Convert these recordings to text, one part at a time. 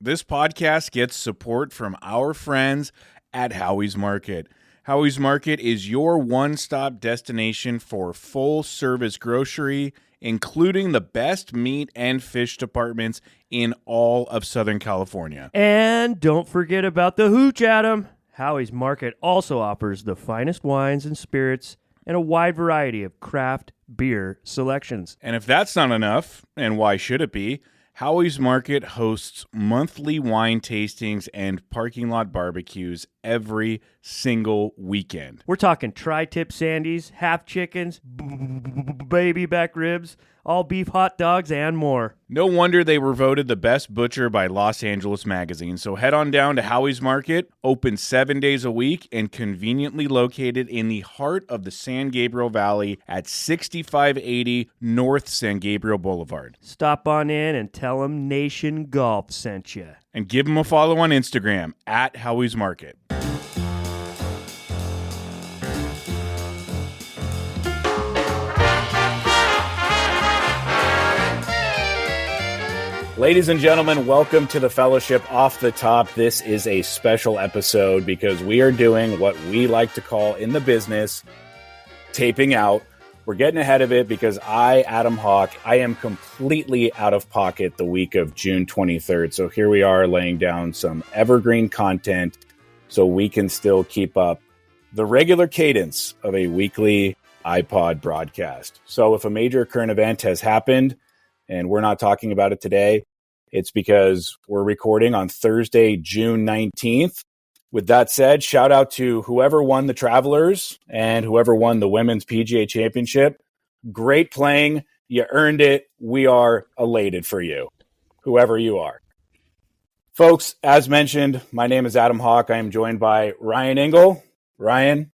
This podcast gets support from our friends at Howie's Market. Howie's Market is your one-stop destination for full-service grocery, including the best meat and fish departments in all of Southern California. And don't forget about the hooch, Adam. Howie's Market also offers the finest wines and spirits and a wide variety of craft beer selections. And if that's not enough, and why should it be, Howie's Market hosts monthly wine tastings and parking lot barbecues every single weekend. We're talking tri-tip sandies, half chickens, baby back ribs, all beef hot dogs, and more. No wonder they were voted the best butcher by Los Angeles Magazine. So head on down to Howie's Market, open 7 days a week, and conveniently located in the heart of the San Gabriel Valley at 6580 North San Gabriel Boulevard. Stop on in and tell them Nation Golf sent you. And give them a follow on Instagram at Howie's Market. Ladies and gentlemen, welcome to the Fellowship Off the Top. This is a special episode because we are doing what we like to call in the business, taping out. We're getting ahead of it because Adam Hawk, I am completely out of pocket the week of June 23rd. So here we are laying down some evergreen content so we can still keep up the regular cadence of a weekly iPod broadcast. So if a major current event has happened and we're not talking about it today, it's because we're recording on Thursday, June 19th. With that said, shout out to whoever won the Travelers and whoever won the Women's PGA Championship. Great playing. You earned it. We are elated for you, whoever you are. Folks, as mentioned, my name is Adam Hawk. I am joined by Ryan Engle. Ryan,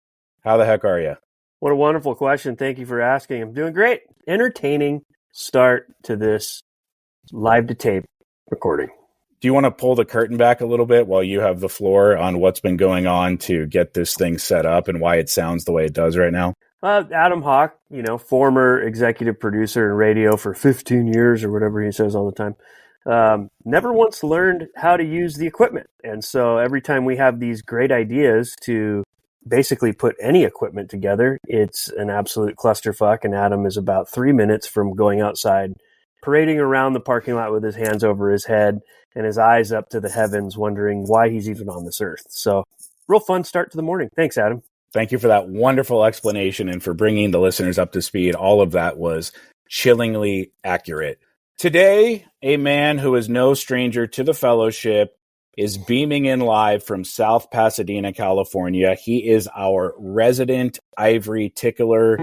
how the heck are you? What a wonderful question. Thank you for asking. I'm doing great. Entertaining start to this live to tape recording. Do you want to pull the curtain back a little bit while you have the floor on what's been going on to get this thing set up and why it sounds the way it does right now? Adam Hawk, former executive producer in radio for 15 years or whatever he says all the time, never once learned how to use the equipment. And so every time we have these great ideas to basically put any equipment together, it's an absolute clusterfuck. And Adam is about 3 minutes from going outside, parading around the parking lot with his hands over his head and his eyes up to the heavens, wondering why he's even on this earth. So real fun start to the morning. Thanks, Adam. Thank you for that wonderful explanation and for bringing the listeners up to speed. All of that was chillingly accurate. Today, a man who is no stranger to the Fellowship is beaming in live from South Pasadena, California. He is our resident ivory tickler,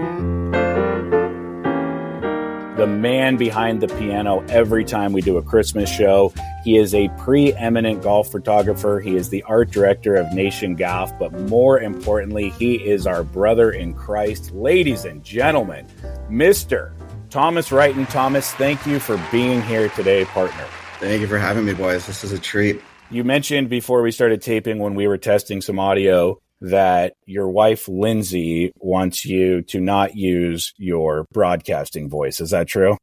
the man behind the piano every time we do a Christmas show. He is a preeminent golf photographer. He is the art director of Nation Golf, but more importantly, he is our brother in Christ. Ladies and gentlemen, Mr. Thomas Reiten. Thomas, thank you for being here today, partner. Thank you for having me, boys. This is a treat. You mentioned before we started taping, when we were testing some audio, that your wife, Lindsay, wants you to not use your broadcasting voice. Is that true?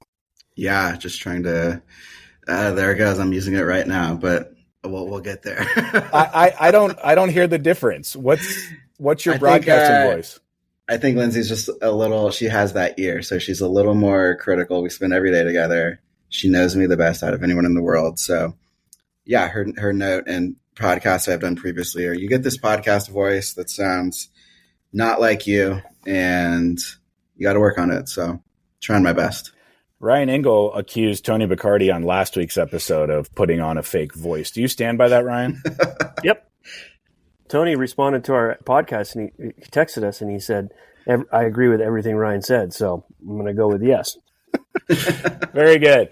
Yeah, just trying to, there it goes. I'm using it right now, but we'll get there. I don't hear the difference. What's your broadcasting voice? I think Lindsay's just she has that ear. So she's a little more critical. We spend every day together. She knows me the best out of anyone in the world. So yeah, her note and podcasts I've done previously are, you get this podcast voice that sounds not like you and you got to work on it. So trying my best. Ryan Engle accused Tony Baccardi on last week's episode of putting on a fake voice. Do you stand by that, Ryan? Yep. Tony responded to our podcast and he texted us and he said, I agree with everything Ryan said. So I'm going to go with yes. Very good.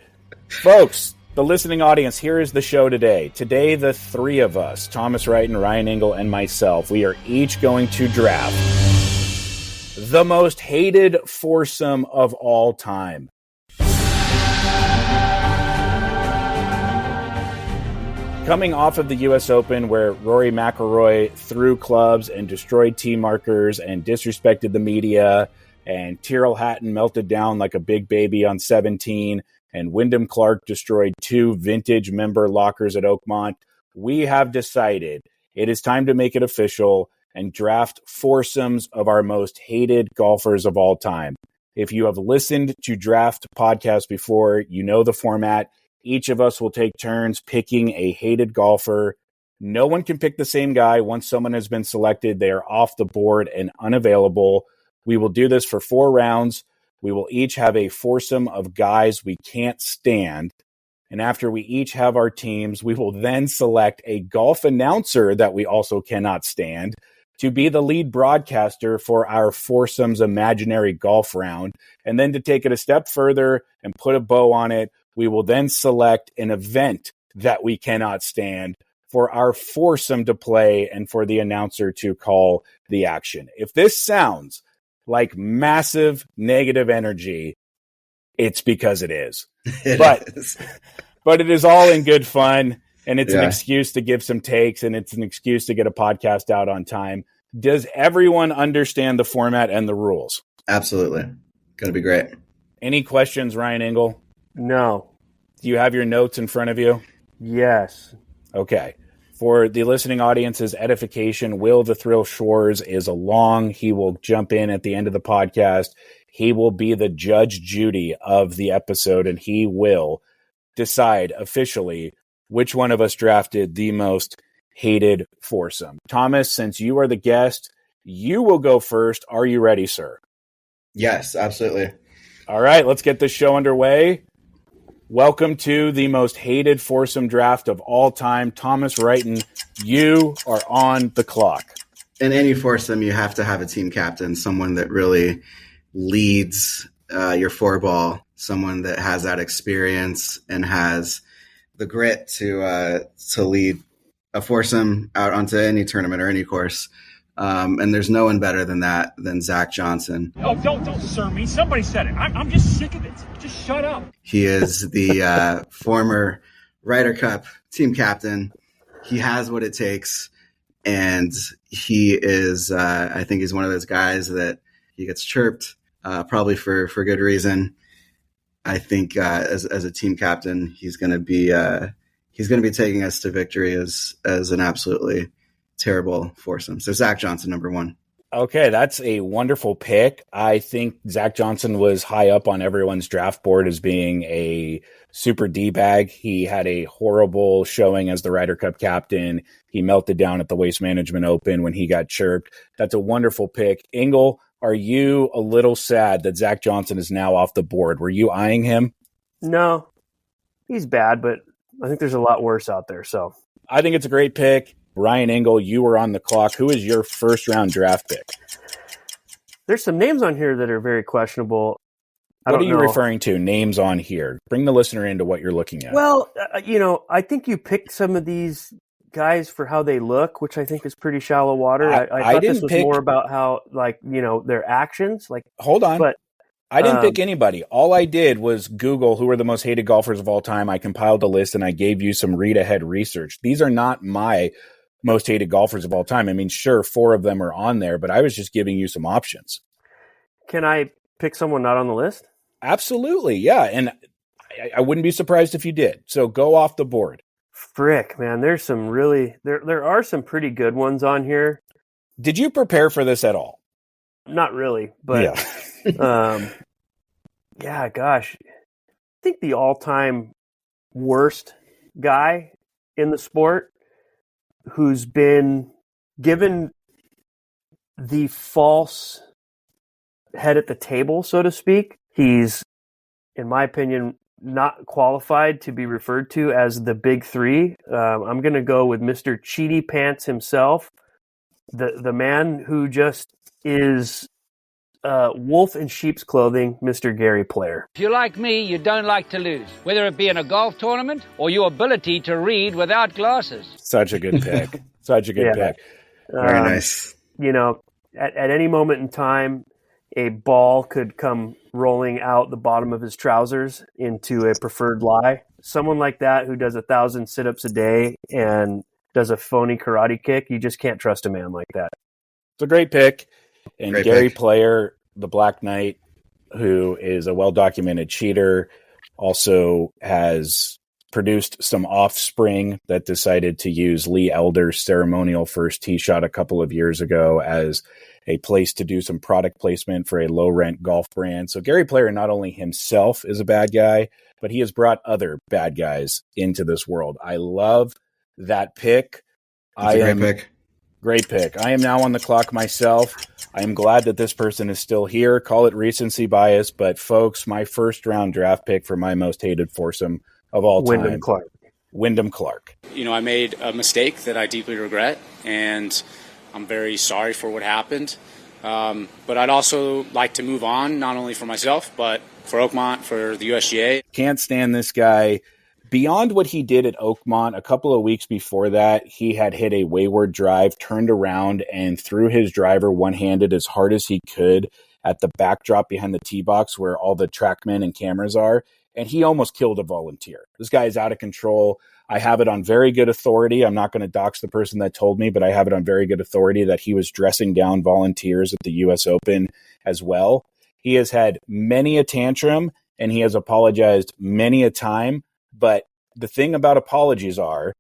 Folks, the listening audience, here is the show today. Today, the three of us, Thomas Reiten, Ryan Engle, and myself, we are each going to draft the most hated foursome of all time. Coming off of the U.S. Open, where Rory McIlroy threw clubs and destroyed tee markers and disrespected the media, and Tyrrell Hatton melted down like a big baby on 17, and Wyndham Clark destroyed 2 vintage member lockers at Oakmont, we have decided it is time to make it official and draft foursomes of our most hated golfers of all time. If you have listened to draft podcasts before, you know the format. Each of us will take turns picking a hated golfer. No one can pick the same guy. Once someone has been selected, they are off the board and unavailable. We will do this for 4 rounds. We will each have a foursome of guys we can't stand. And after we each have our teams, we will then select a golf announcer that we also cannot stand to be the lead broadcaster for our foursomes imaginary golf round. And then to take it a step further and put a bow on it, we will then select an event that we cannot stand for our foursome to play and for the announcer to call the action. If this sounds like massive negative energy, it's because it is. But it is all in good fun, and it's an excuse to give some takes, and it's an excuse to get a podcast out on time. Does everyone understand the format and the rules? Absolutely. Going to be great. Any questions, Ryan Engle? No. Do you have your notes in front of you? Yes. Okay. For the listening audience's edification, Will the Thrill Schwarz is along. He will jump in at the end of the podcast. He will be the Judge Judy of the episode, and he will decide officially which one of us drafted the most hated foursome. Thomas, since you are the guest, you will go first. Are you ready, sir? Yes, absolutely. All right, let's get this show underway. Welcome to the most hated foursome draft of all time. Thomas Reiten, you are on the clock. In any foursome, you have to have a team captain, someone that really leads your four ball, someone that has that experience and has the grit to lead a foursome out onto any tournament or any course. And there's no one better than Zach Johnson. Oh, don't sir me. Somebody said it. I'm just sick of it. Just shut up. He is the former Ryder Cup team captain. He has what it takes. And he is, I think he's one of those guys that he gets chirped, probably for good reason. I think as a team captain, he's going to be taking us to victory as an absolutely terrible foursome. So Zach Johnson, number 1. Okay, that's a wonderful pick. I think Zach Johnson was high up on everyone's draft board as being a super D-bag. He had a horrible showing as the Ryder Cup captain. He melted down at the Waste Management Open when he got chirped. That's a wonderful pick. Engle, are you a little sad that Zach Johnson is now off the board? Were you eyeing him? No, he's bad, but I think there's a lot worse out there. So I think it's a great pick. Ryan Engle, you were on the clock. Who is your first round draft pick? There's some names on here that are very questionable. What are you referring to? Names on here. Bring the listener into what you're looking at. Well, I think you picked some of these guys for how they look, which I think is pretty shallow water. I thought this was more about how, their actions. Hold on. But I didn't pick anybody. All I did was Google who are the most hated golfers of all time. I compiled a list and I gave you some read-ahead research. These are not my most hated golfers of all time. I mean, sure, 4 of them are on there, but I was just giving you some options. Can I pick someone not on the list? Absolutely, yeah. And I wouldn't be surprised if you did. So go off the board. Frick, man, there's some really there are some pretty good ones on here. Did you prepare for this at all? Not really, but yeah, gosh. I think the all-time worst guy in the sport who's been given the false head at the table, so to speak. He's, in my opinion, not qualified to be referred to as the big 3. I'm going to go with Mr. Cheaty Pants himself, the man who just is wolf in sheep's clothing, Mr. Gary Player. If you're like me, you don't like to lose, whether it be in a golf tournament or your ability to read without glasses. Such a good pick. Such a good pick. Very nice. At any moment in time, a ball could come rolling out the bottom of his trousers into a preferred lie. Someone like that who does 1,000 sit-ups a day and does a phony karate kick, you just can't trust a man like that. It's a great pick. And great Gary pick. Player, the Black Knight, who is a well-documented cheater, Also has produced some offspring that decided to use Lee Elder's ceremonial first tee shot a couple of years ago as a place to do some product placement for a low-rent golf brand. So Gary Player, not only himself is a bad guy, but he has brought other bad guys into this world. I love that pick. Great pick. Great pick. I am now on the clock myself. I am glad that this person is still here. Call it recency bias, but folks, my first round draft pick for my most hated foursome of all time. Wyndham Clark. I made a mistake that I deeply regret, and I'm very sorry for what happened. But I'd also like to move on, not only for myself, but for Oakmont, for the USGA. Can't stand this guy. Beyond what he did at Oakmont, a couple of weeks before that, he had hit a wayward drive, turned around, and threw his driver one-handed as hard as he could at the backdrop behind the tee box where all the TrackMan and cameras are, and he almost killed a volunteer. This guy is out of control. I have it on very good authority. I'm not going to dox the person that told me, but I have it on very good authority that he was dressing down volunteers at the U.S. Open as well. He has had many a tantrum, and he has apologized many a time. But the thing about apologies are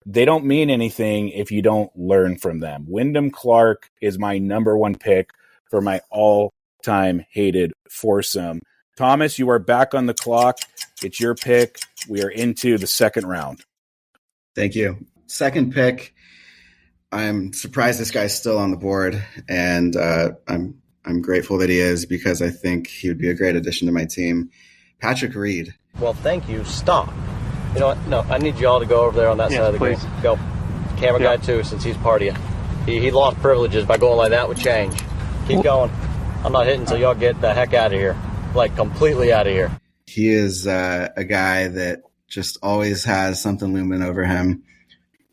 they don't mean anything if you don't learn from them. Wyndham Clark is my number one pick for my all-time hated foursome. Thomas, you are back on the clock. It's your pick. We are into the second round. Thank you. Second pick. I'm surprised this guy's still on the board, and I'm grateful that he is because I think he would be a great addition to my team. Patrick Reed. Well, thank you. Stop. You know what? No, I need you all to go over there on that side of the green. Go. Camera guy, too, since he's part of you. He lost privileges by going like that with change. Keep going. I'm not hitting until y'all get the heck out of here. Like, completely out of here. He is a guy that just always has something looming over him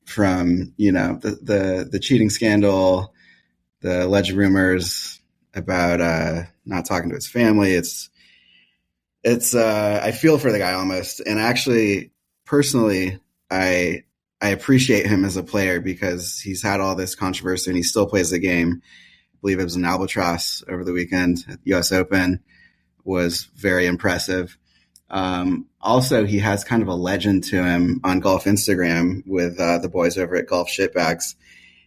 from, the cheating scandal, the alleged rumors about not talking to his family. It's I feel for the guy almost. And actually, personally, I appreciate him as a player because he's had all this controversy and he still plays the game. I believe it was an albatross over the weekend at the U.S. Open. Was very impressive. Also, he has kind of a legend to him on golf Instagram with the boys over at Golf Shitbags.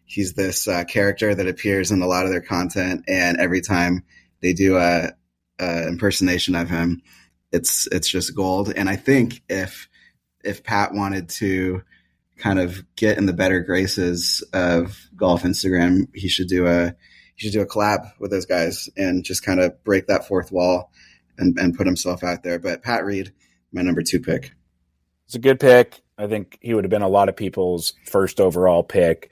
He's this character that appears in a lot of their content, and every time they do a impersonation of him, it's just gold. And I think if Pat wanted to kind of get in the better graces of golf Instagram, he should do a collab with those guys and just kind of break that fourth wall and put himself out there. But Pat Reed, my number 2 pick. It's a good pick. I think he would have been a lot of people's first overall pick.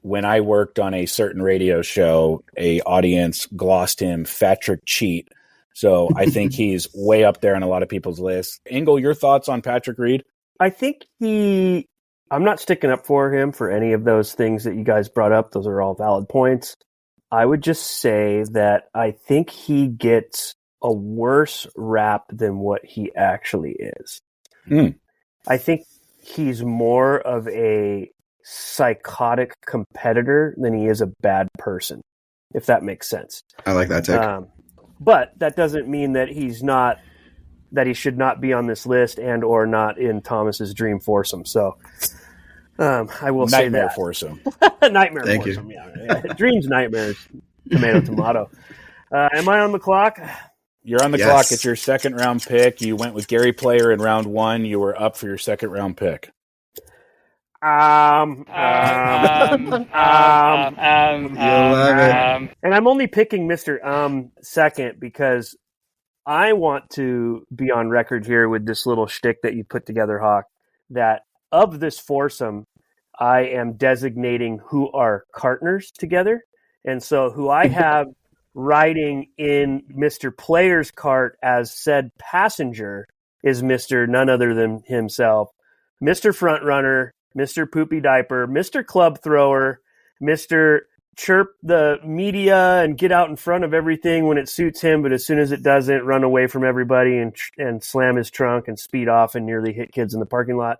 When I worked on a certain radio show, a audience glossed him Fatrick Cheat. So I think he's way up there on a lot of people's lists. Engle, your thoughts on Patrick Reed? I think I'm not sticking up for him for any of those things that you guys brought up. Those are all valid points. I would just say that I think he gets a worse rap than what he actually is. I think he's more of a psychotic competitor than he is a bad person, if that makes sense. I like that take. But that doesn't mean that he should not be on this list and or not in Thomas's dream foursome. So I will say that. Nightmare foursome. Nightmare Thank foursome, you. yeah. Dreams, nightmares, tomato. Am I on the clock? You're on the clock. It's your second round pick. You went with Gary Player in round 1. You were up for your second round pick. You'll love it. And I'm only picking Mr. Second because I want to be on record here with this little shtick that you put together, Hawk, that of this foursome, I am designating who are partners together. And so who I have riding in Mr. Player's cart as said passenger is Mr. none other than himself, Mr. Frontrunner, Mr. Poopy Diaper, Mr. Club Thrower, Mr. Chirp the media and get out in front of everything when it suits him, but as soon as it doesn't, run away from everybody and slam his trunk and speed off and nearly hit kids in the parking lot,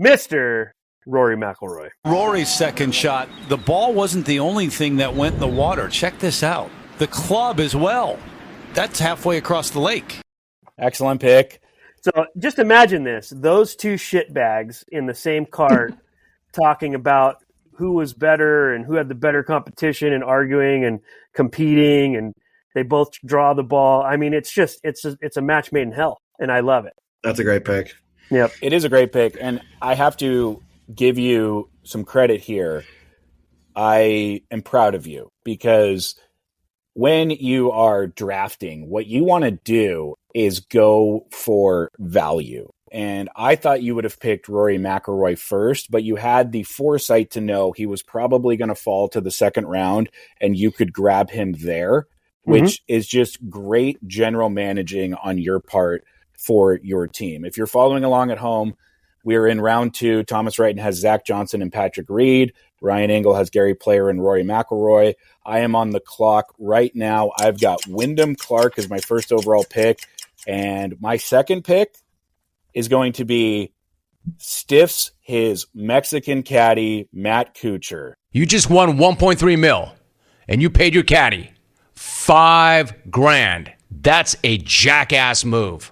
Mr. Rory McIlroy. Rory's second shot, the ball wasn't the only thing that went in the water. Check this out. The club as well. That's halfway across the lake. Excellent pick. So just imagine this: those two shitbags in the same cart talking about who was better and who had the better competition and arguing and competing, and they both draw the ball. I mean, it's a match made in hell, and I love it. That's a great pick. Yep. It is a great pick, and I have to give you some credit here. I am proud of you because when you are drafting, what you want to do is go for value. And I thought you would have picked Rory McIlroy first, but you had the foresight to know he was probably going to fall to the second round and you could grab him there, which is just great general managing on your part for your team. If you're following along at home, we are in round 2. Thomas Reiten has Zach Johnson and Patrick Reed. Ryan Engle has Gary Player and Rory McIlroy. I am on the clock right now. I've got Wyndham Clark as my first overall pick. And my second pick is going to be stiffs his Mexican caddy, Matt Kuchar. You just won $1.3 million, and you paid your caddy $5,000. That's a jackass move.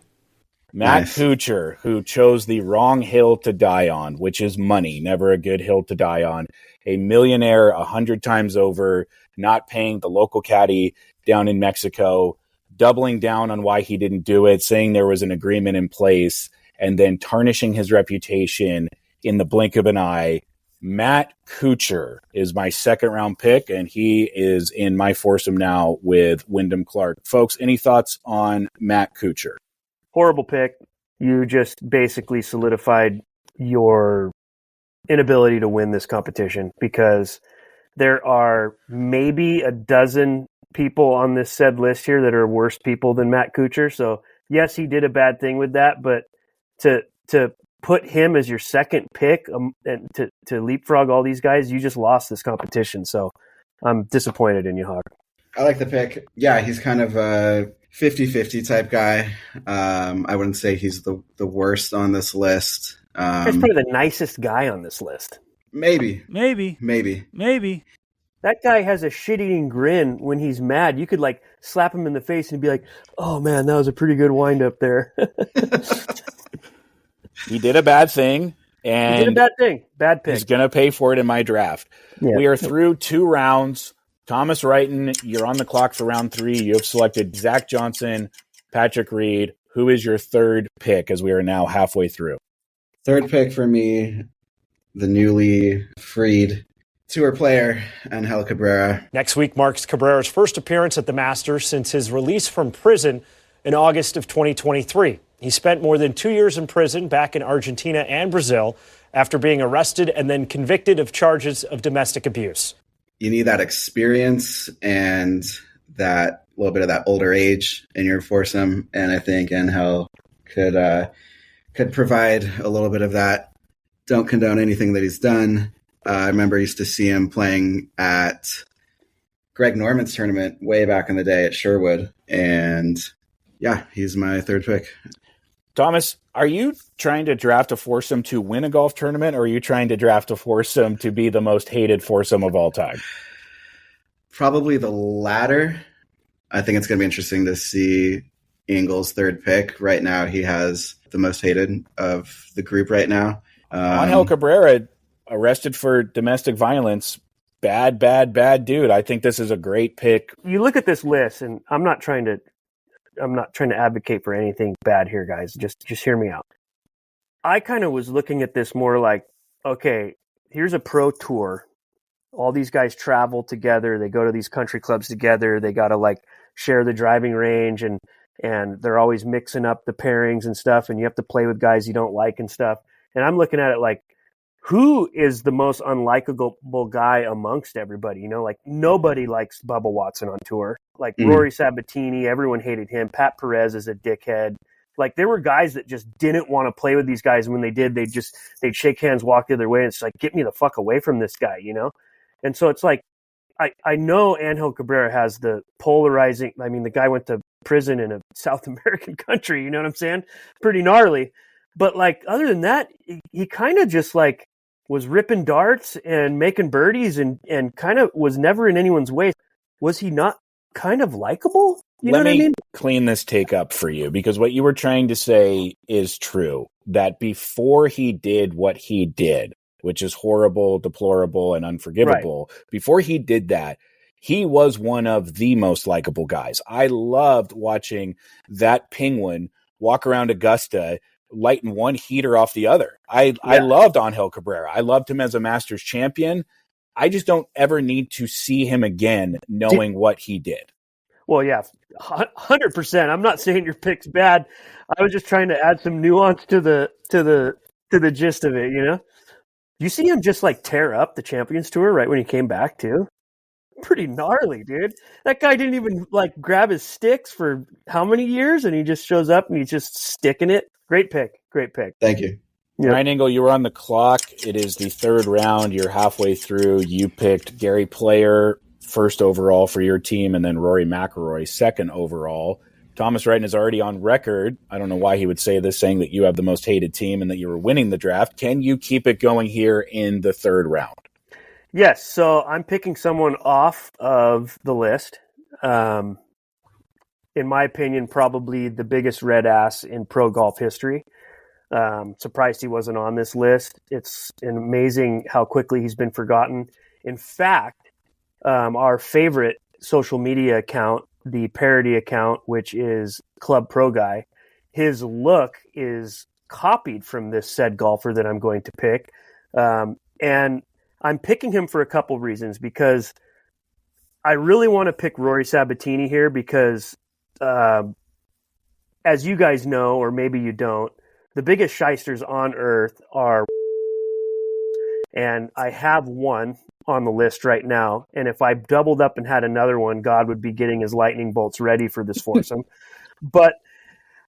Matt Kuchar, who chose the wrong hill to die on, which is money, never a good hill to die on. A millionaire 100 times over, not paying the local caddy down in Mexico, doubling down on why he didn't do it, saying there was an agreement in place, and then tarnishing his reputation in the blink of an eye. Matt Kuchar is my second round pick, and he is in my foursome now with Wyndham Clark. Folks, any thoughts on Matt Kuchar? Horrible pick. You just basically solidified your inability to win this competition because there are maybe a dozen people on this said list here that are worse people than Matt Kuchar. So yes, he did a bad thing with that, but to put him as your second pick and to leapfrog all these guys, you just lost this competition. So I'm disappointed in you, Hawk. I like the pick. Yeah, he's kind of a 50-50 type guy. I wouldn't say he's the worst on this list. He's probably the nicest guy on this list. Maybe. That guy has a shit-eating grin when he's mad. You could like slap him in the face and be like, "Oh man, that was a pretty good wind-up there." He did a bad thing. And he did a bad thing. Bad pick. He's going to pay for it in my draft. Yeah. We are through 2 rounds. Thomas Reiten, you're on the clock for round 3. You have selected Zach Johnson, Patrick Reed. Who is your third pick as we are now halfway through? Third pick for me, the newly freed tour player, Angel Cabrera. Next week marks Cabrera's first appearance at the Masters since his release from prison in August of 2023. He spent more than 2 years in prison back in Argentina and Brazil after being arrested and then convicted of charges of domestic abuse. You need that experience and that little bit of that older age in your foursome, and I think Angel could provide a little bit of that. Don't condone anything that he's done. I remember I used to see him playing at Greg Norman's tournament way back in the day at Sherwood, and yeah, he's my third pick. Thomas, are you trying to draft a foursome to win a golf tournament, or are you trying to draft a foursome to be the most hated foursome of all time? Probably the latter. I think it's going to be interesting to see Engle's third pick. Right now, he has the most hated of the group right now. Angel Cabrera, arrested for domestic violence. Bad dude. I think this is a great pick. You look at this list, and I'm not trying to advocate for anything bad here, guys. Just hear me out. I kind of was looking at this more like, okay, here's a pro tour. All these guys travel together. They go to these country clubs together. They got to like share the driving range, and they're always mixing up the pairings and stuff. And you have to play with guys you don't like and stuff. And I'm looking at it like, who is the most unlikable guy amongst everybody? You know, like nobody likes Bubba Watson on tour. Like Rory Sabatini, everyone hated him. Pat Perez is a dickhead. Like there were guys that just didn't want to play with these guys. And when they did, they'd shake hands, walk the other way. And it's like, get me the fuck away from this guy, you know? And so it's like, I know Angel Cabrera has the polarizing, I mean, the guy went to prison in a South American country, you know what I'm saying? Pretty gnarly. But like, other than that, he kind of just like was ripping darts and making birdies and kind of was never in anyone's way. Was he not kind of likable? Let me clean this take up for you, because what you were trying to say is true, that before he did what he did, which is horrible, deplorable, and unforgivable, before he did that, he was one of the most likable guys. I loved watching that Penguin walk around Augusta, lighting one heater off the other. I loved Angel Cabrera. I loved him as a Masters champion. I just don't ever need to see him again knowing what he did. Well, yeah, 100%. I'm not saying your pick's bad. I was just trying to add some nuance to the gist of it, you know? You see him just like tear up the Champions Tour right when he came back too? Pretty gnarly, dude. That guy didn't even like grab his sticks for how many years, and he just shows up and he's just sticking it. Great pick. Thank you. Yeah. Ryan Engle, you were on the clock. It is the third round. You're halfway through. You picked Gary Player first overall for your team, and then Rory McIlroy second overall. Thomas Reiten is already on record. I don't know why he would say this, saying that you have the most hated team and that you were winning the draft. Can you keep it going here in the third round? Yes, so I'm picking someone off of the list. In my opinion, probably the biggest red ass in pro golf history. Surprised he wasn't on this list. It's amazing how quickly he's been forgotten. In fact, our favorite social media account, the parody account, which is Club Pro Guy, his look is copied from this said golfer that I'm going to pick. And I'm picking him for a couple reasons, because I really want to pick Rory Sabatini here because, as you guys know, or maybe you don't, the biggest shysters on earth are, and I have one on the list right now. And if I doubled up and had another one, God would be getting his lightning bolts ready for this foursome. But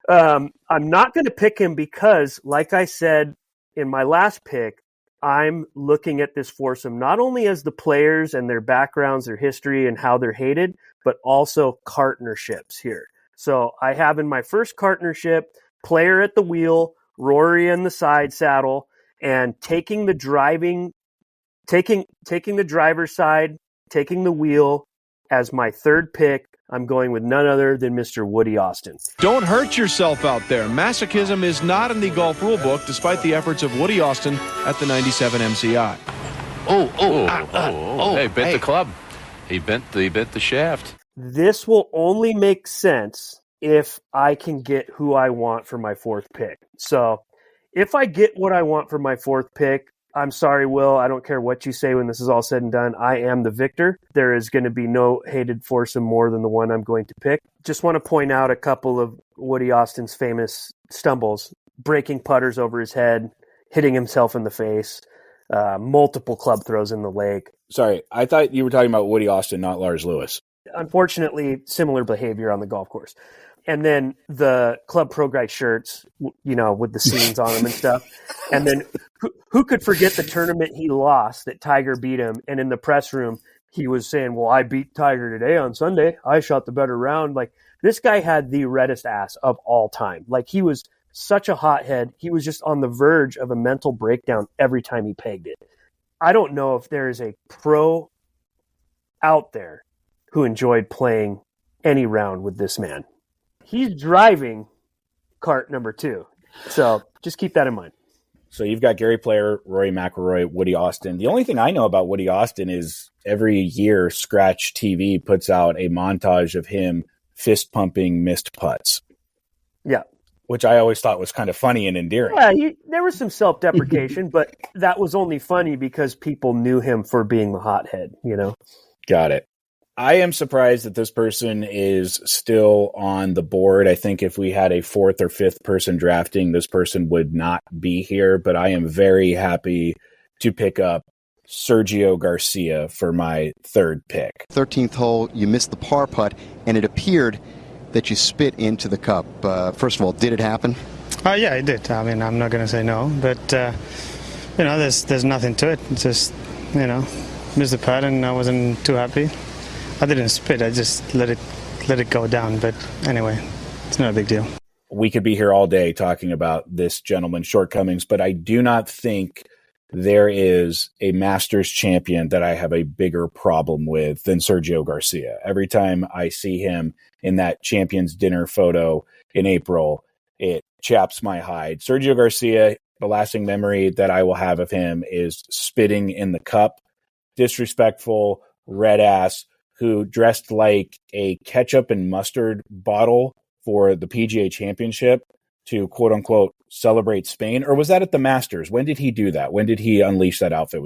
I'm not going to pick him because, like I said in my last pick, I'm looking at this foursome not only as the players and their backgrounds, their history, and how they're hated, but also partnerships here. So I have in my first partnership, Player at the wheel, Rory in the side saddle, and taking the driver's side, taking the wheel as my third pick. I'm going with none other than Mr. Woody Austin. Don't hurt yourself out there. Masochism is not in the golf rule book, despite the efforts of Woody Austin at the 97 MCI. Hey, bent the club. He bent the shaft. This will only make sense if I can get who I want for my fourth pick. So if I get what I want for my fourth pick, I'm sorry, Will. I don't care what you say when this is all said and done. I am the victor. There is going to be no hated foursome more than the one I'm going to pick. Just want to point out a couple of Woody Austin's famous stumbles, breaking putters over his head, hitting himself in the face, multiple club throws in the lake. Sorry, I thought you were talking about Woody Austin, not Lars Lewis. Unfortunately, similar behavior on the golf course. And then the Club Pro Guy shirts, you know, with the scenes on them and stuff. And then who could forget the tournament he lost that Tiger beat him? And in the press room, he was saying, well, I beat Tiger today on Sunday. I shot the better round. Like, this guy had the reddest ass of all time. Like, he was such a hothead. He was just on the verge of a mental breakdown every time he pegged it. I don't know if there is a pro out there who enjoyed playing any round with this man. He's driving cart number 2. So just keep that in mind. So you've got Gary Player, Rory McIlroy, Woody Austin. The only thing I know about Woody Austin is every year Scratch TV puts out a montage of him fist pumping missed putts. Yeah. Which I always thought was kind of funny and endearing. Yeah, there was some self-deprecation, but that was only funny because people knew him for being the hothead, you know? Got it. I am surprised that this person is still on the board. I think if we had a 4th or 5th person drafting, this person would not be here, but I am very happy to pick up Sergio Garcia for my third pick. 13th hole, you missed the par putt, and it appeared that you spit into the cup. First of all, did it happen? Yeah, it did. I mean, I'm not going to say no, but, you know, there's nothing to it. It's just, you know, missed the putt and I wasn't too happy. I didn't spit. I just let it go down. But anyway, it's not a big deal. We could be here all day talking about this gentleman's shortcomings, but I do not think there is a Masters champion that I have a bigger problem with than Sergio Garcia. Every time I see him in that champions dinner photo in April, it chaps my hide. Sergio Garcia, the lasting memory that I will have of him is spitting in the cup, disrespectful, red ass, who dressed like a ketchup and mustard bottle for the PGA Championship to quote unquote celebrate Spain. Or was that at the Masters? When did he do that? When did he unleash that outfit?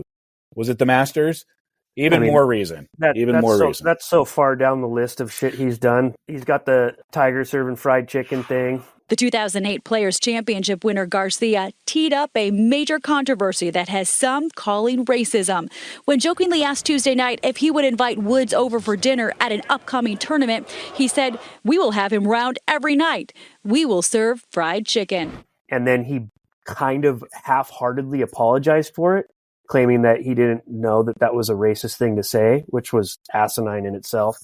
Was it the Masters? More reason. That's so far down the list of shit he's done. He's got the Tiger serving fried chicken thing. The 2008 Players' Championship winner Garcia teed up a major controversy that has some calling racism. When jokingly asked Tuesday night if he would invite Woods over for dinner at an upcoming tournament, he said, "We will have him round every night. We will serve fried chicken." And then he kind of half-heartedly apologized for it, claiming that he didn't know that that was a racist thing to say, which was asinine in itself.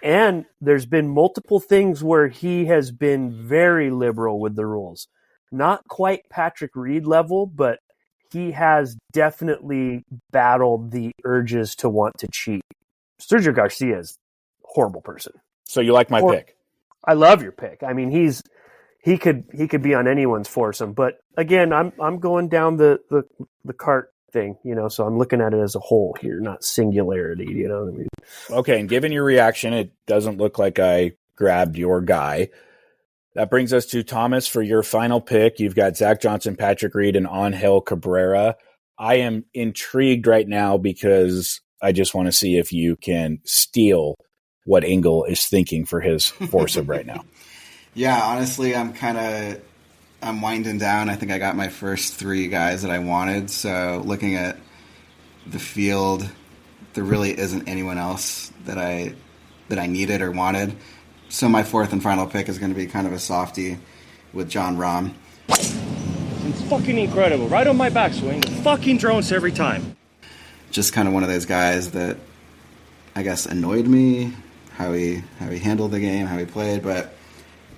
And there's been multiple things where he has been very liberal with the rules. Not quite Patrick Reed level, but he has definitely battled the urges to want to cheat. Sergio Garcia is a horrible person. So you like my pick? I love your pick. I mean, he could be on anyone's foursome, but again, I'm going down the cart thing, so I'm looking at it as a whole here, not singularity, you know what I mean? Okay, and given your reaction, it doesn't look like I grabbed your guy. That brings us to Thomas for your final pick. You've got Zach Johnson, Patrick Reed, and Angel Cabrera. I am intrigued right now because I just want to see if you can steal what Engle is thinking for his foursome right now. Yeah, honestly, I'm winding down. I think I got my first three guys that I wanted. So looking at the field, there really isn't anyone else that I needed or wanted. So my fourth and final pick is going to be kind of a softie with Jon Rahm. It's fucking incredible. Right on my backswing, the fucking drones every time. Just kind of one of those guys that I guess annoyed me, how he handled the game, how he played, but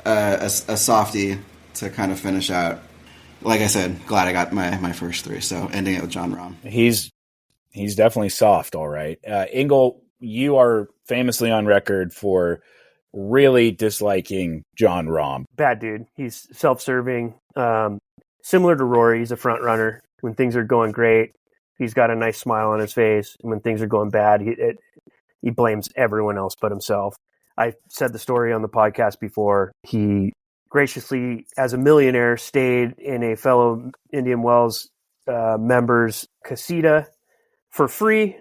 a softie to kind of finish out. Like I said, glad I got my first three, so ending it with Jon Rahm. He's definitely soft, all right. Engle, you are famously on record for really disliking Jon Rahm. Bad dude. He's self-serving. Similar to Rory, he's a front runner. When things are going great, he's got a nice smile on his face. And when things are going bad, he blames everyone else but himself. I said the story on the podcast before. He graciously, as a millionaire, stayed in a fellow Indian Wells member's casita for free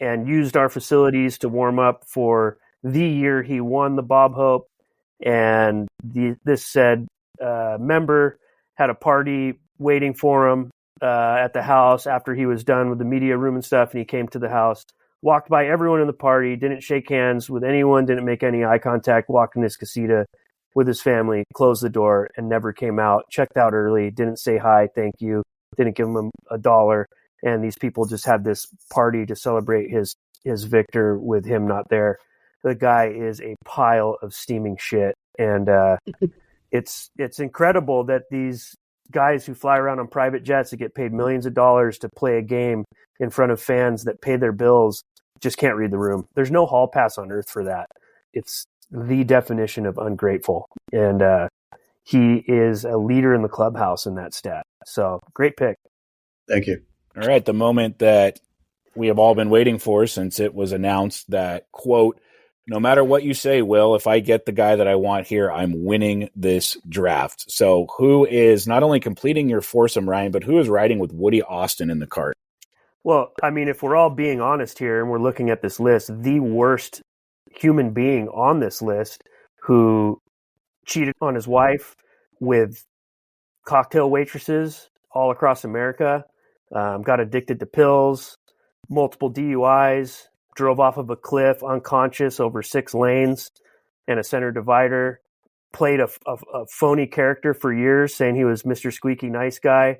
and used our facilities to warm up for the year he won the Bob Hope. And this said member had a party waiting for him at the house after he was done with the media room and stuff, and he came to the house, walked by everyone in the party, didn't shake hands with anyone, didn't make any eye contact, walked in his casita with his family, closed the door, and never came out, checked out early, didn't say hi, thank you, didn't give him $1. And these people just had this party to celebrate his victor with him not there. The guy is a pile of steaming shit. And it's incredible that these guys who fly around on private jets that get paid millions of dollars to play a game in front of fans that pay their bills just can't read the room. There's no hall pass on earth for that. It's the definition of ungrateful. And he is a leader in the clubhouse in that stat. So great pick. Thank you. All right. The moment that we have all been waiting for since it was announced that, quote, no matter what you say, Will, if I get the guy that I want here, I'm winning this draft. So who is not only completing your foursome, Ryan, but who is riding with Woody Austin in the cart? Well, I mean, if we're all being honest here and we're looking at this list, the worst human being on this list who cheated on his wife with cocktail waitresses all across America, got addicted to pills, multiple DUIs, drove off of a cliff unconscious over 6 lanes and a center divider, played a phony character for years saying he was Mr. Squeaky Nice Guy,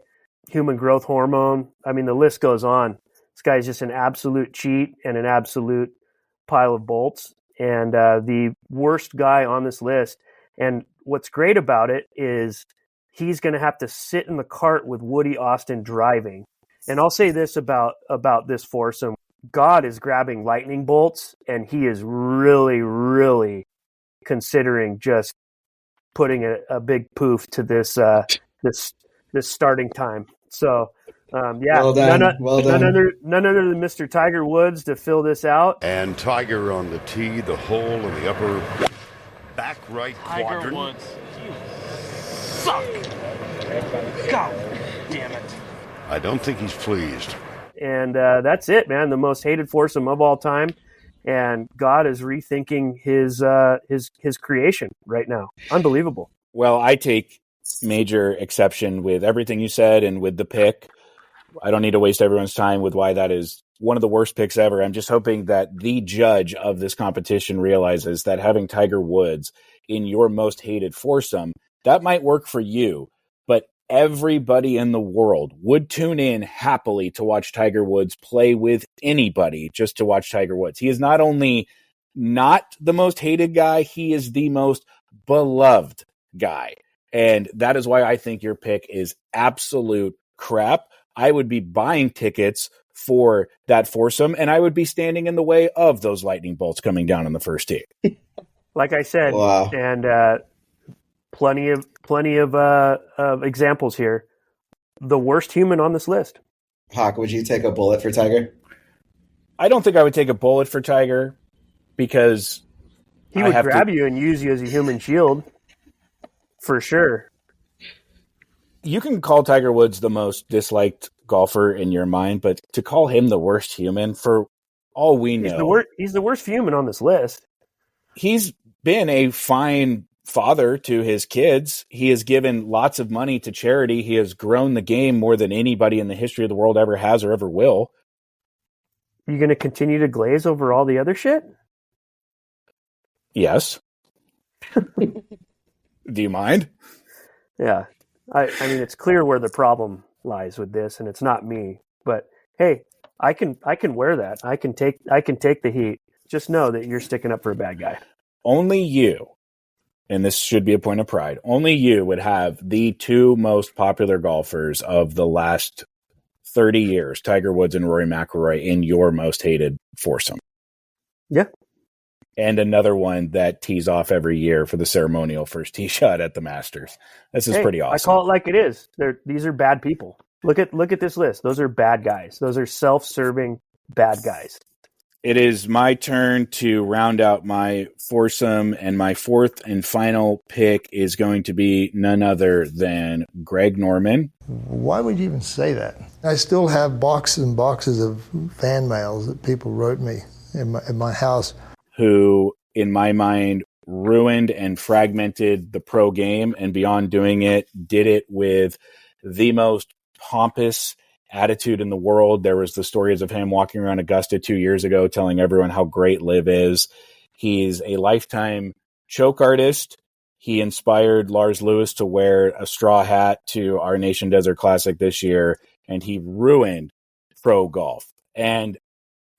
human growth hormone. I mean, the list goes on. This guy's just an absolute cheat and an absolute pile of bolts, and the worst guy on this list. And what's great about it is he's going to have to sit in the cart with Woody Austin driving. And I'll say this about this foursome. God is grabbing lightning bolts, and he is really, really considering just putting a big poof to this starting time. So, well done. None other than Mr. Tiger Woods to fill this out. And Tiger on the tee, the hole in the upper back right quadrant. Tiger Woods, you suck. God damn it. I don't think he's pleased. And that's it, man. The most hated foursome of all time. And God is rethinking his creation right now. Unbelievable. Well, I take major exception with everything you said and with the pick. I don't need to waste everyone's time with why that is one of the worst picks ever. I'm just hoping that the judge of this competition realizes that having Tiger Woods in your most hated foursome, that might work for you, but everybody in the world would tune in happily to watch Tiger Woods play with anybody just to watch Tiger Woods. He is not only not the most hated guy, he is the most beloved guy. And that is why I think your pick is absolute crap. I would be buying tickets for that foursome, and I would be standing in the way of those lightning bolts coming down on the first tee. Like I said, wow. And plenty of examples here. The worst human on this list. Hawk, would you take a bullet for Tiger? I don't think I would take a bullet for Tiger because he would grab you and use you as a human shield for sure. You can call Tiger Woods the most disliked golfer in your mind, but to call him the worst human, for all we know, he's the worst human on this list. He's been a fine father to his kids. He has given lots of money to charity. He has grown the game more than anybody in the history of the world ever has or ever will. Are you going to continue to glaze over all the other shit? Yes. Do you mind? Yeah. I mean, it's clear where the problem lies with this, and it's not me. But hey, I can wear that. I can take the heat. Just know that you're sticking up for a bad guy. Only you, and this should be a point of pride, only you would have the two most popular golfers of the last 30 years, Tiger Woods and Rory McIlroy, in your most hated foursome. Yeah. And another one that tees off every year for the ceremonial first tee shot at the Masters. This is pretty awesome. I call it like it is. These are bad people. Look at this list. Those are bad guys. Those are self-serving bad guys. It is my turn to round out my foursome, and my fourth and final pick is going to be none other than Greg Norman. Why would you even say that? I still have boxes and boxes of fan mails that people wrote me in my house. Who, in my mind, ruined and fragmented the pro game, and beyond doing it, did it with the most pompous attitude in the world. There was the stories of him walking around Augusta 2 years ago telling everyone how great Liv is. He's a lifetime choke artist. He inspired Lars Lewis to wear a straw hat to our Nation Desert Classic this year, and he ruined pro golf. And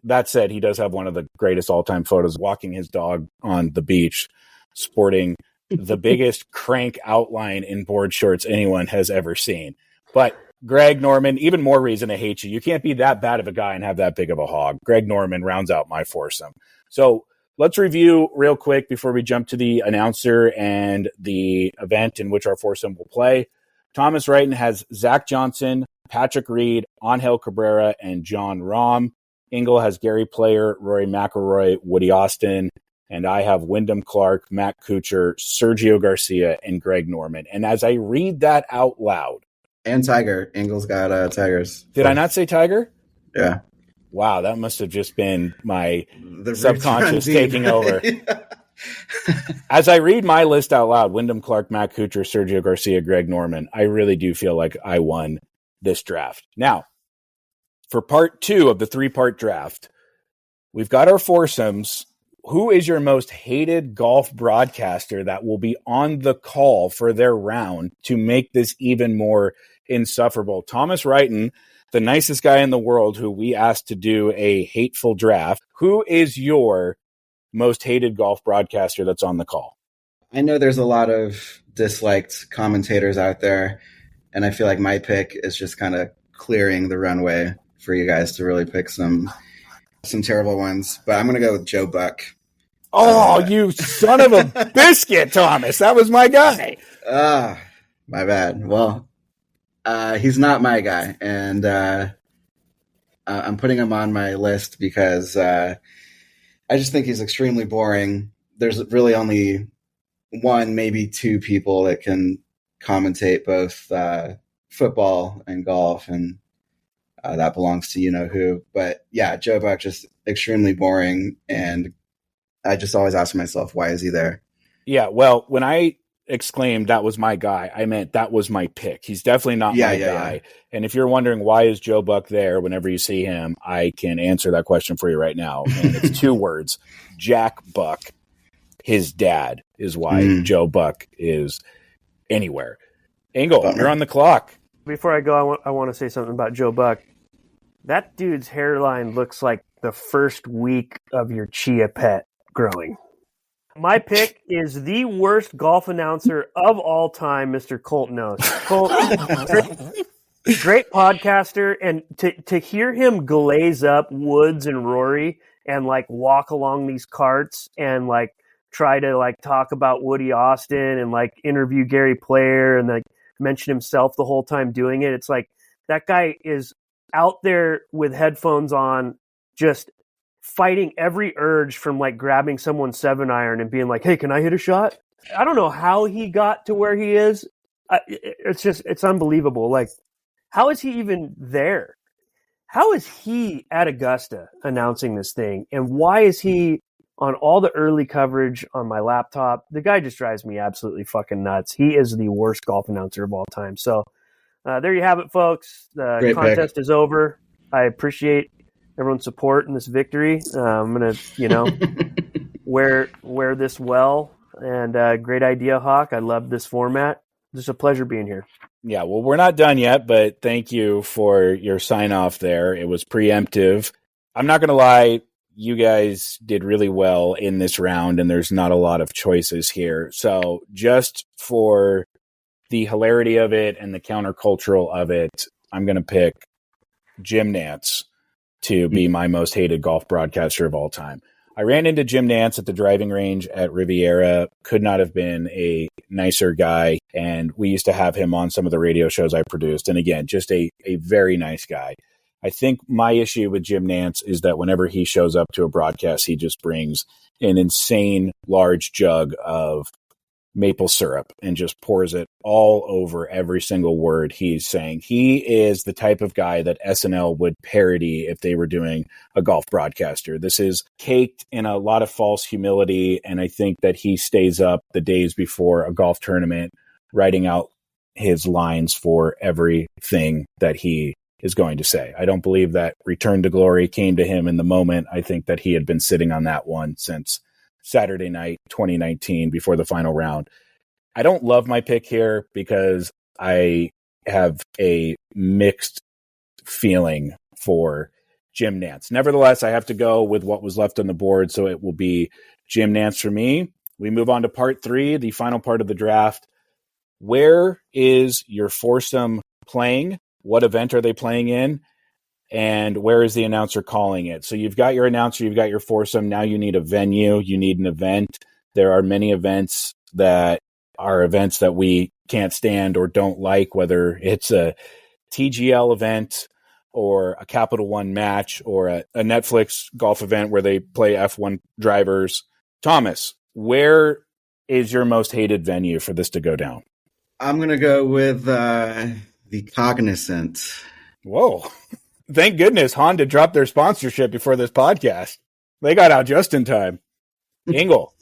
that said, he does have one of the greatest all-time photos walking his dog on the beach, sporting the biggest crank outline in board shorts anyone has ever seen. But Greg Norman, even more reason to hate you. You can't be that bad of a guy and have that big of a hog. Greg Norman rounds out my foursome. So let's review real quick before we jump to the announcer and the event in which our foursome will play. Thomas Reiten has Zach Johnson, Patrick Reed, Angel Cabrera, and John Rahm. Engle has Gary Player, Rory McIlroy, Woody Austin, and I have Wyndham Clark, Matt Kuchar, Sergio Garcia, and Greg Norman. And as I read that out loud, and Tiger. Engle's got Tigers. Did I not say Tiger? Yeah. Wow, that must have just been my subconscious taking over. As I read my list out loud, Wyndham Clark, Matt Kuchar, Sergio Garcia, Greg Norman, I really do feel like I won this draft. Now, for part two of the three-part draft, we've got our foursomes. Who is your most hated golf broadcaster that will be on the call for their round to make this even more insufferable? Thomas Reiten, the nicest guy in the world who we asked to do a hateful draft. Who is your most hated golf broadcaster that's on the call? I know there's a lot of disliked commentators out there, and I feel like my pick is just kind of clearing the runway for you guys to really pick some terrible ones. But I'm going to go with Joe Buck. Oh, you son of a biscuit, Thomas. That was my guy. My bad. Well, he's not my guy. And I'm putting him on my list because I just think he's extremely boring. There's really only one, maybe two people that can commentate both football and golf, and that belongs to you-know-who. But yeah, Joe Buck, just extremely boring, and I just always ask myself, why is he there? Yeah, well, when I exclaimed that was my guy, I meant that was my pick. He's definitely not my guy. Yeah. And if you're wondering why is Joe Buck there whenever you see him, I can answer that question for you right now. And it's 2 words. Jack Buck, his dad, is why Joe Buck is anywhere. Engle, you're on the clock. Before I go, I want to say something about Joe Buck. That dude's hairline looks like the first week of your chia pet growing. My pick is the worst golf announcer of all time, Mr. Colt Knost. Colt, great podcaster, and to hear him glaze up Woods and Rory and like walk along these carts and like try to like talk about Woody Austin and like interview Gary Player and like mention himself the whole time doing it. It's like that guy is out there with headphones on, just fighting every urge from like grabbing someone's 7-iron and being like, hey, can I hit a shot? I don't know how he got to where he is. It's unbelievable. Like, how is he even there? How is he at Augusta announcing this thing? And why is he on all the early coverage on my laptop? The guy just drives me absolutely fucking nuts. He is the worst golf announcer of all time. So there you have it, folks. The contest is over. I appreciate everyone's support in this victory. I'm going to, wear this well. And great idea, Hawk. I love this format. Just a pleasure being here. Yeah, well, we're not done yet, but thank you for your sign-off there. It was preemptive. I'm not going to lie. You guys did really well in this round, and there's not a lot of choices here. So just for the hilarity of it and the countercultural of it, I'm going to pick Jim Nantz to be my most hated golf broadcaster of all time. I ran into Jim Nantz at the driving range at Riviera. Could not have been a nicer guy. And we used to have him on some of the radio shows I produced. And again, just a very nice guy. I think my issue with Jim Nantz is that whenever he shows up to a broadcast, he just brings an insane large jug of maple syrup and just pours it all over every single word he's saying. He is the type of guy that SNL would parody if they were doing a golf broadcaster. This is caked in a lot of false humility, and I think that he stays up the days before a golf tournament writing out his lines for everything that he is going to say. I don't believe that Return to Glory came to him in the moment. I think that he had been sitting on that one since Saturday night 2019 before the final round. I don't love my pick here because I have a mixed feeling for Jim Nantz. Nevertheless, I have to go with what was left on the board, so it will be Jim Nantz for me. We move on to part 3, the final part of the draft. Where is your foursome playing? What event are they playing in? And where is the announcer calling it? So you've got your announcer, you've got your foursome. Now you need a venue, you need an event. There are many events that are events that we can't stand or don't like, whether it's a TGL event or a Capital One match or a Netflix golf event where they play F1 drivers. Thomas, where is your most hated venue for this to go down? I'm going to go with the Cognizant. Whoa. Thank goodness Honda dropped their sponsorship before this podcast. They got out just in time. Engle,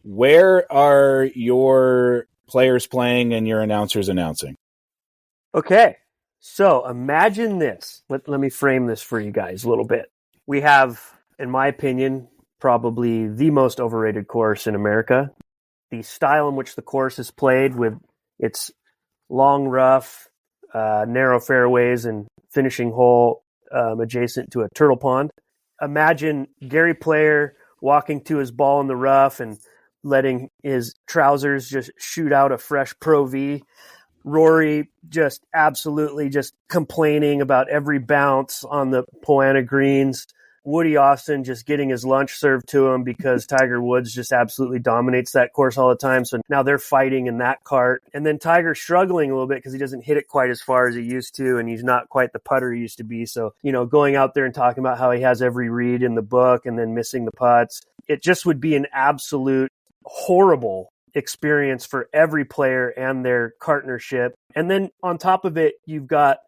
where are your players playing and your announcers announcing? Okay, so imagine this. Let me frame this for you guys a little bit. We have, in my opinion, probably the most overrated course in America. The style in which the course is played with its long rough, narrow fairways and finishing hole adjacent to a turtle pond. Imagine Gary Player walking to his ball in the rough and letting his trousers just shoot out a fresh Pro V. Rory just absolutely just complaining about every bounce on the Poana greens. Woody Austin just getting his lunch served to him because Tiger Woods just absolutely dominates that course all the time. So now they're fighting in that cart. And then Tiger struggling a little bit because he doesn't hit it quite as far as he used to, and he's not quite the putter he used to be. So, going out there and talking about how he has every read in the book and then missing the putts. It just would be an absolute horrible experience for every player and their partnership. And then on top of it, you've got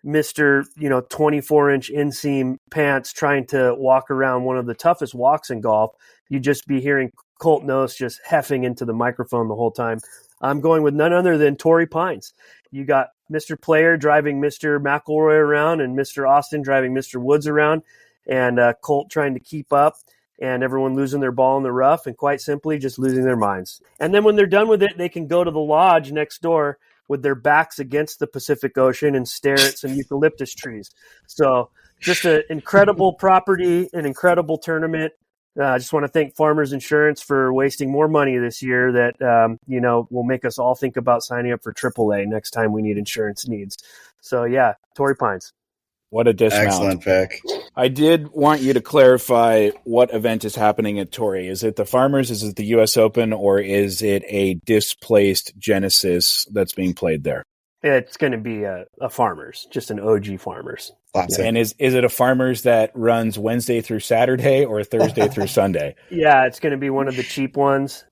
Mr. 24-inch inseam pants trying to walk around one of the toughest walks in golf. You'd just be hearing Colt Knost just heffing into the microphone the whole time. I'm going with none other than Torrey Pines. You got Mr. Player driving Mr. McIlroy around and Mr. Austin driving Mr. Woods around, and Colt trying to keep up, and everyone losing their ball in the rough and quite simply just losing their minds. And then when they're done with it, they can go to the lodge next door with their backs against the Pacific Ocean and stare at some eucalyptus trees. So just an incredible property, an incredible tournament. I just want to thank Farmers Insurance for wasting more money this year that, will make us all think about signing up for AAA next time we need insurance needs. So, yeah, Torrey Pines. What a dismount. Excellent pick. I did want you to clarify what event is happening at Torrey. Is it the Farmers, is it the U.S. Open, or is it a displaced Genesis that's being played there? It's going to be a Farmers, just an OG Farmers. Classic. And is it a Farmers that runs Wednesday through Saturday or Thursday through Sunday? Yeah, it's going to be one of the cheap ones.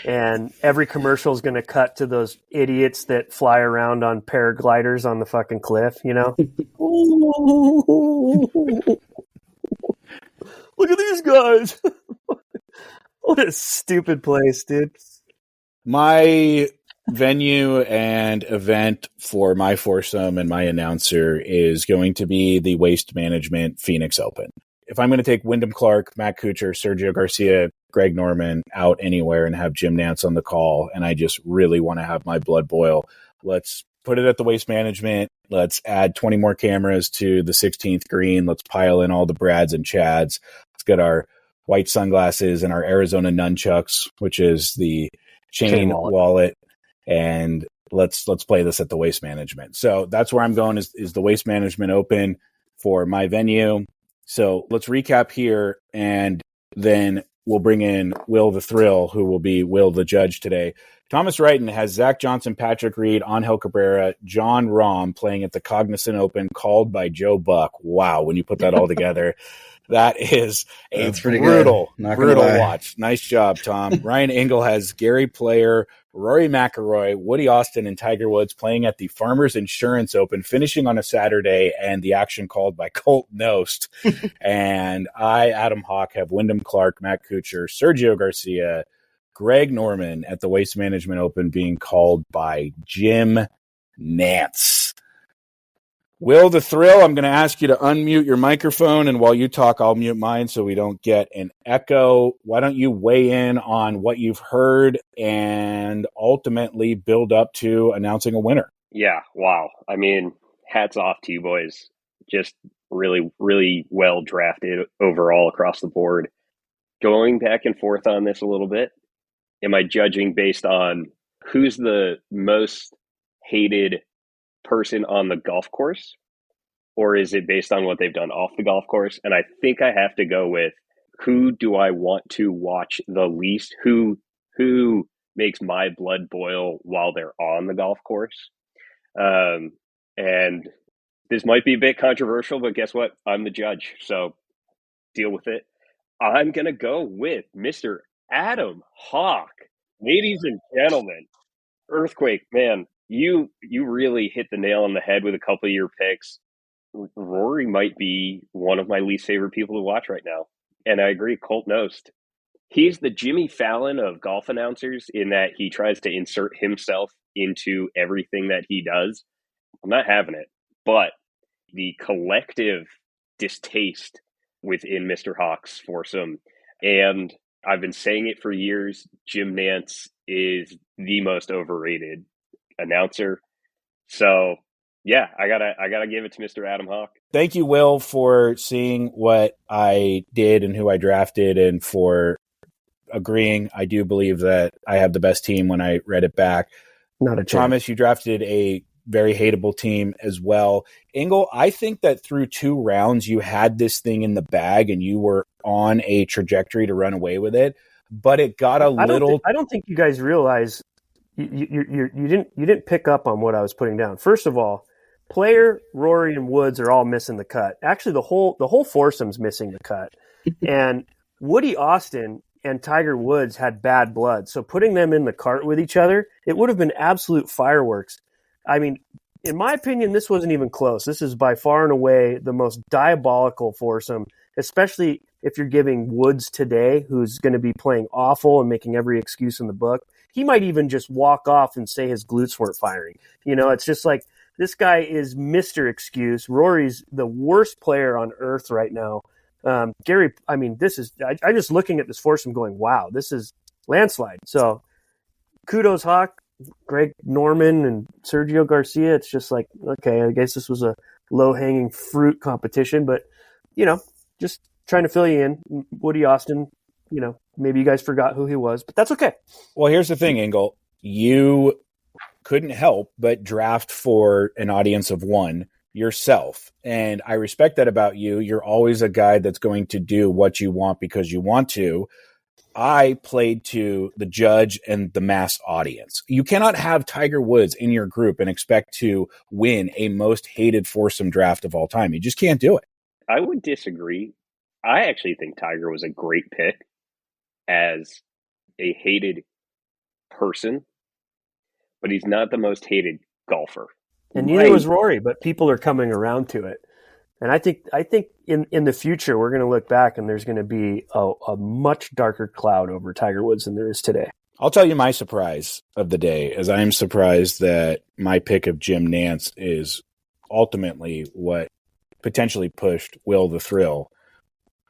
And every commercial is going to cut to those idiots that fly around on paragliders on the fucking cliff, Look at these guys. What a stupid place, dude. My venue and event for my foursome and my announcer is going to be the Waste Management Phoenix Open. If I'm going to take Wyndham Clark, Matt Kuchar, Sergio Garcia, Greg Norman out anywhere and have Jim Nantz on the call, and I just really want to have my blood boil, let's put it at the Waste Management. Let's add 20 more cameras to the 16th green. Let's pile in all the Brads and Chads. Let's get our white sunglasses and our Arizona nunchucks, which is the chain wallet. And let's play this at the Waste Management. So that's where I'm going is the Waste Management Open for my venue. So let's recap here, and then we'll bring in Will the Thrill, who will be Will the Judge today. Thomas Reiten has Zach Johnson, Patrick Reed, Angel Cabrera, John Rahm playing at the Cognizant Open, called by Joe Buck. Wow, when you put that all together, that is a brutal watch. Nice job, Tom. Ryan Engle has Gary Player, Rory McIlroy, Woody Austin, and Tiger Woods playing at the Farmers Insurance Open, finishing on a Saturday, and the action called by Colt Knost. And I, Adam Hawk, have Wyndham Clark, Matt Kuchar, Sergio Garcia, Greg Norman at the Waste Management Open being called by Jim Nantz. Will the Thrill, I'm going to ask you to unmute your microphone, and while you talk, I'll mute mine so we don't get an echo. Why don't you weigh in on what you've heard and ultimately build up to announcing a winner? Yeah, wow. I mean, hats off to you boys. Just really, really well drafted overall across the board. Going back and forth on this a little bit, am I judging based on who's the most hated person on the golf course, or is it based on what they've done off the golf course? And I think I have to go with who do I want to watch the least, who makes my blood boil while they're on the golf course. And this might be a bit controversial, but guess what? I'm the judge, so deal with it. I'm going to go with Mr. Adam Hawk. Ladies and gentlemen, Earthquake, man, you really hit the nail on the head with a couple of your picks. Rory might be one of my least favorite people to watch right now. And I agree, Colt Knost. He's the Jimmy Fallon of golf announcers in that he tries to insert himself into everything that he does. I'm not having it. But the collective distaste within Mr. Hawk's foursome, and I've been saying it for years, Jim Nantz is the most overrated announcer. So yeah, I gotta give it to Mr. Adam Hawk. Thank you, Will, for seeing what I did and who I drafted, and for agreeing. I do believe that I have the best team when I read it back. Not a chance. Thomas, you drafted a very hateable team as well. Engle, I think that through 2 rounds, you had this thing in the bag and you were on a trajectory to run away with it, but it got a little. I don't think you guys realize you didn't pick up on what I was putting down. First of all, Player, Rory, and Woods are all missing the cut. Actually, the whole foursome's missing the cut. And Woody Austin and Tiger Woods had bad blood. So putting them in the cart with each other, it would have been absolute fireworks. I mean, in my opinion, this wasn't even close. This is by far and away the most diabolical foursome, especially if you're giving Woods today, who's going to be playing awful and making every excuse in the book. He might even just walk off and say his glutes weren't firing. It's just like, this guy is Mr. Excuse. Rory's the worst player on earth right now. Gary, I'm just looking at this foursome going, wow, this is landslide. So kudos, Hawk, Greg Norman, and Sergio Garcia. It's just like, okay, I guess this was a low-hanging fruit competition, but, just trying to fill you in. Woody Austin, maybe you guys forgot who he was, but that's okay. Well, here's the thing, Engle. You couldn't help but draft for an audience of 1 yourself. And I respect that about you. You're always a guy that's going to do what you want because you want to. I played to the judge and the mass audience. You cannot have Tiger Woods in your group and expect to win a most hated foursome draft of all time. You just can't do it. I would disagree. I actually think Tiger was a great pick as a hated person, but he's not the most hated golfer. And neither was Rory, but people are coming around to it. And I think in the future, we're going to look back and there's going to be a much darker cloud over Tiger Woods than there is today. I'll tell you my surprise of the day, as I am surprised that my pick of Jim Nantz is ultimately what potentially pushed Will the Thrill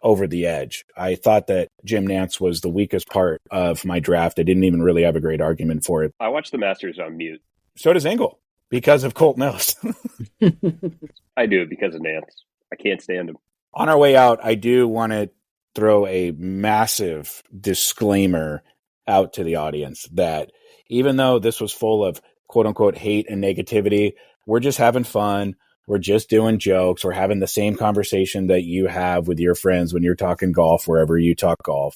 over the edge. I thought that Jim Nantz was the weakest part of my draft. I didn't even really have a great argument for it. I watch the Masters on mute. So does Engle, because of Colt Nose. I do it because of Nance. I can't stand him. On our way out, I do want to throw a massive disclaimer out to the audience that even though this was full of quote-unquote hate and negativity, we're just having fun. We're just doing jokes. We're having the same conversation that you have with your friends when you're talking golf, wherever you talk golf.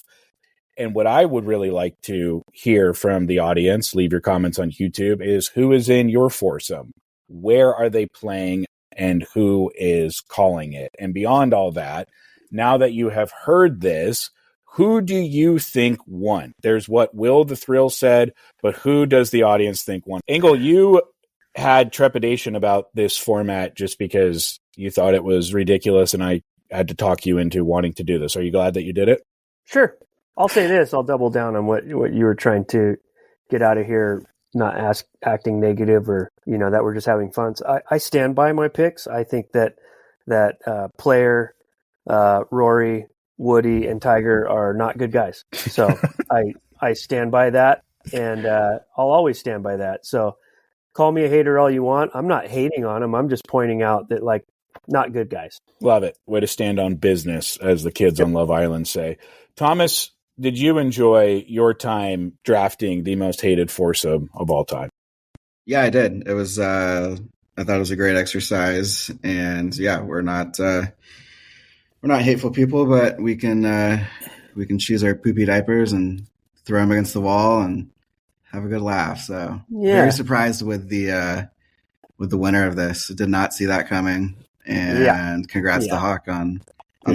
And what I would really like to hear from the audience, leave your comments on YouTube, is who is in your foursome? Where are they playing and who is calling it? And beyond all that, now that you have heard this, who do you think won? There's what Will the Thrill said, but who does the audience think won? Engle, you had trepidation about this format just because you thought it was ridiculous and I had to talk you into wanting to do this. Are you glad that you did it? Sure. I'll say this. I'll double down on what you were trying to get out of here, not acting negative or, that we're just having fun. So I stand by my picks. I think that Player, Rory, Woody, and Tiger are not good guys. So I stand by that, and I'll always stand by that. So call me a hater all you want. I'm not hating on them. I'm just pointing out that, not good guys. Love it. Way to stand on business, as the kids on Love Island say. Thomas, did you enjoy your time drafting the most hated foursome of all time? Yeah, I did. It was, I thought it was a great exercise, and yeah, we're not hateful people, but we can choose our poopy diapers and throw them against the wall and have a good laugh. So very surprised with the winner of this. Did not see that coming, and congrats to Hawk on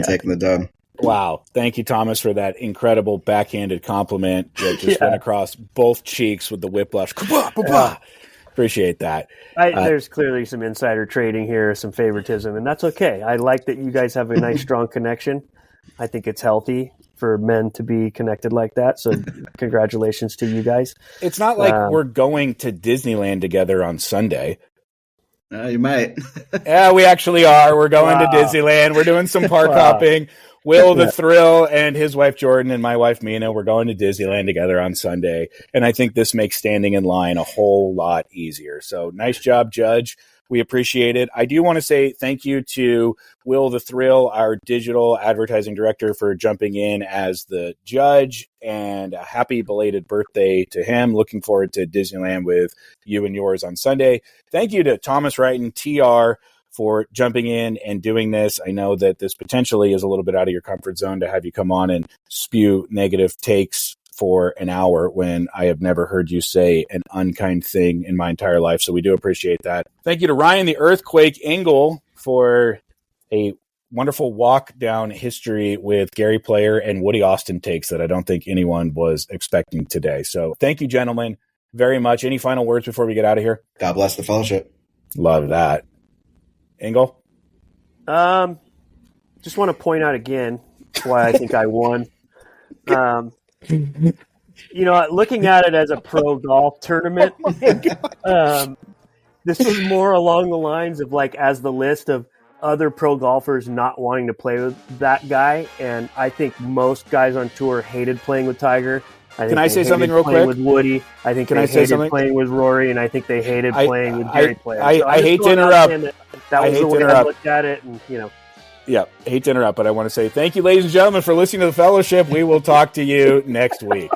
taking the dub. Wow. Thank you, Thomas, for that incredible backhanded compliment that just went across both cheeks with the whiplash. Appreciate that. There's clearly some insider trading here, some favoritism, and that's okay. I like that you guys have a nice, strong connection. I think it's healthy for men to be connected like that. So congratulations to you guys. It's not like we're going to Disneyland together on Sunday. You might. Yeah, we actually are. We're going to Disneyland. We're doing some park hopping. Will the Thrill and his wife Jordan and my wife Mina, we're going to Disneyland together on Sunday. And I think this makes standing in line a whole lot easier. So nice job, Judge. We appreciate it. I do want to say thank you to Will the Thrill, our digital advertising director, for jumping in as the judge, and a happy belated birthday to him. Looking forward to Disneyland with you and yours on Sunday. Thank you to Thomas Reiten, TR, for jumping in and doing this. I know that this potentially is a little bit out of your comfort zone to have you come on and spew negative takes for an hour when I have never heard you say an unkind thing in my entire life. So we do appreciate that. Thank you to Ryan the Earthquake Engle for a wonderful walk down history with Gary Player and Woody Austin takes that I don't think anyone was expecting today. So thank you, gentlemen, very much. Any final words before we get out of here? God bless the fellowship. Love that. Engle? Just want to point out again why I think I won. Looking at it as a pro golf tournament, this was more along the lines of as the list of other pro golfers not wanting to play with that guy. And I think most guys on tour hated playing with Tiger. Can I say something real quick? With Woody, I think they hated playing with Rory, and I think they hated playing with Gary Player. I hate to interrupt. That was the way I looked at it, and Yeah, hate to interrupt, but I want to say thank you, ladies and gentlemen, for listening to the Fellowship. We will talk to you next week.